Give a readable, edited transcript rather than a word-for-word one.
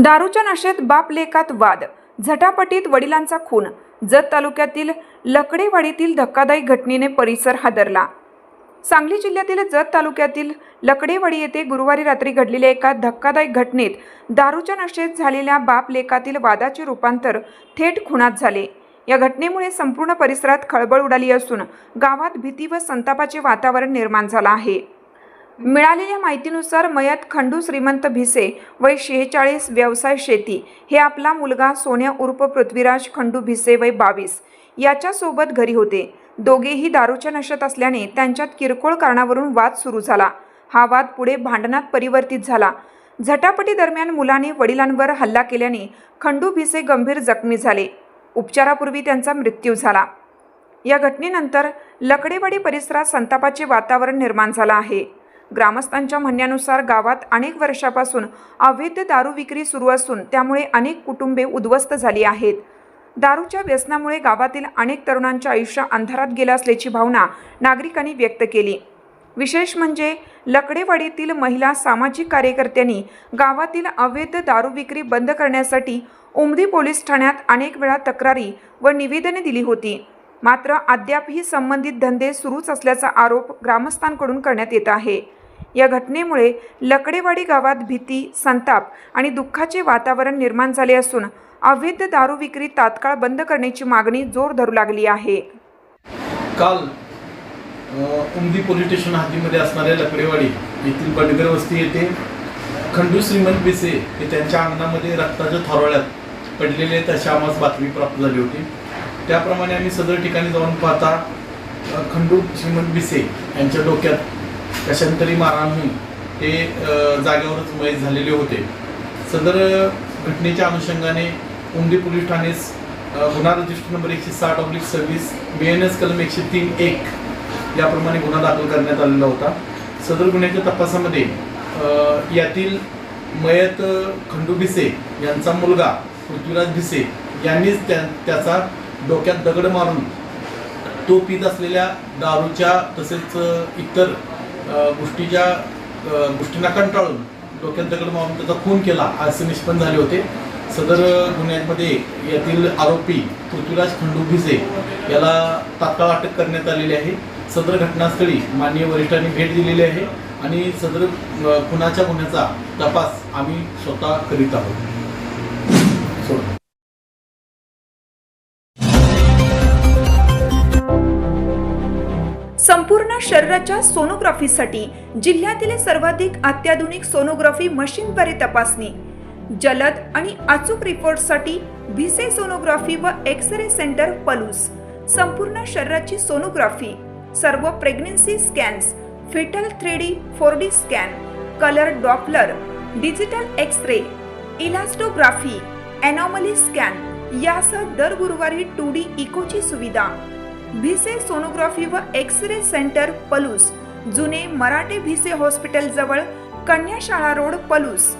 दारूच्या नशेत बाप लेकात वाद, झटापटीत वडिलांचा खून. जत तालुक्यातील लकडेवाडीतील धक्कादायक घटनेने परिसर हादरला. सांगली जिल्ह्यातील जत तालुक्यातील लकडेवाडी येथे गुरुवारी रात्री घडलेल्या एका धक्कादायक घटनेत दारूच्या नशेत झालेल्या बाप लेकातील वादाचे रूपांतर थेट खुनात झाले. या घटनेमुळे संपूर्ण परिसरात खळबळ उडाली असून गावात भीती व संतापाचे वातावरण निर्माण झाले आहे. मिळालेल्या माहितीनुसार मयत खंडू श्रीमंत भिसे वय 46, व्यवसाय शेती, हे आपला मुलगा सोन्या उर्फ पृथ्वीराज खंडू भिसे वय 22 याच्या सोबत घरी होते. दोघेही दारूच्या नशेत असल्याने त्यांच्यात किरकोळ कारणावरून वाद सुरू झाला. हा वाद पुढे भांडणात परिवर्तित झाला. झटापटी दरम्यान मुलाने वडिलांवर हल्ला केल्याने खंडू भिसे गंभीर जखमी झाले. उपचारापूर्वी त्यांचा मृत्यू झाला. या घटनेनंतर लकडेवाडी परिसरात संतापाचे वातावरण निर्माण झाले आहे. ग्रामस्थांच्या म्हणण्यानुसार गावात अनेक वर्षापासून अवैध दारू विक्री सुरू असून त्यामुळे अनेक कुटुंबे उद्ध्वस्त झाली आहेत. दारूच्या व्यसनामुळे गावातील अनेक तरुणांचे आयुष्य अंधारात गेले असल्याची भावना नागरिकांनी व्यक्त केली. विशेष म्हणजे लकडेवाडीतील महिला सामाजिक कार्यकर्त्यांनी गावातील अवैध दारू विक्री बंद करण्यासाठी उमदी पोलीस ठाण्यात अनेक वेळा तक्रारी व निवेदने दिली होती. मात्र अद्यापही संबंधित धंदे सुरूच असल्याचा आरोप ग्रामस्थांकडून करण्यात येत आहे. या घटनेमुळे लकडेवाडी गावात भीती, संताप आणि दुःखाचे वातावरण निर्माण झाले असून अवैध दारू विक्री तात्काळ बंद करण्याची मागणी जोर धरू लागली आहे. काल उमदी पोलीस स्टेशन हद्दीमध्ये असणाऱ्या लकडेवाडी येथील बंडगर वस्ती येथे खंडू श्रीमंत भिसे हे त्यांच्या अंगणामध्ये रक्ताच्या थारोळ्यात पडलेले तशी आम्हाला बातमी प्राप्त झाली होती. त्याप्रमाणे आम्ही सदर ठिकाणी जाऊन पाहता खंडू श्रीमंत भिसे यांच्या डोक्यात कशांतरी मारहाण होऊन ते जागेवरच मयत झालेले होते. सदर घटनेच्या अनुषंगाने उमदी पोलीस ठाणेस गुन्हा रजिस्टर नंबर 160/26 BNS कलम 103(1) याप्रमाणे गुन्हा दाखल करण्यात आलेला होता. सदर गुन्ह्याच्या तपासामध्ये यातील मयत खंडू भिसे यांचा मुलगा पृथ्वीराज भिसे यांनीच त्याचा डोक्यात दगड मारून तो पीत असलेल्या दारूच्या तसेच इतर गोष्टींना कंटाळून डोक्यात दगड मारून त्याचा खून केला असे निष्पन्न झाले होते. सदर गुन्ह्यामध्ये यातील आरोपी पृथ्वीराज खंडू भिसे याला तात्काळ अटक करण्यात आलेली आहे. सदर घटनास्थळी माननीय वरिष्ठांनी भेट दिलेली आहे आणि सदर खुनाच्या गुन्ह्याचा तपास आम्ही स्वतः करीत आहोत. संपूर्ण शरीराच्या सोनोग्राफीसाठी जिल्ह्यातील सर्वाधिक अत्याधुनिक सोनोग्राफी मशीनद्वारे तपासणी. जलद आणि अचूक रिपोर्टसाठी भिसे सोनोग्राफी व एक्स-रे सेंटर पलूस. संपूर्ण शरीराची सोनोग्राफी, सर्व pregnancy scans, fetal 3D 4D scan, colour doppler, digital x ray, elastography, anomaly scan यासह दर गुरुवारी 2D इकोची सुविधा. भिसे सोनोग्राफी व एक्स-रे सेंटर पलूस, जुने मराठे भिसे हॉस्पिटल जवळ, कन्या शाळा रोड, पलूस.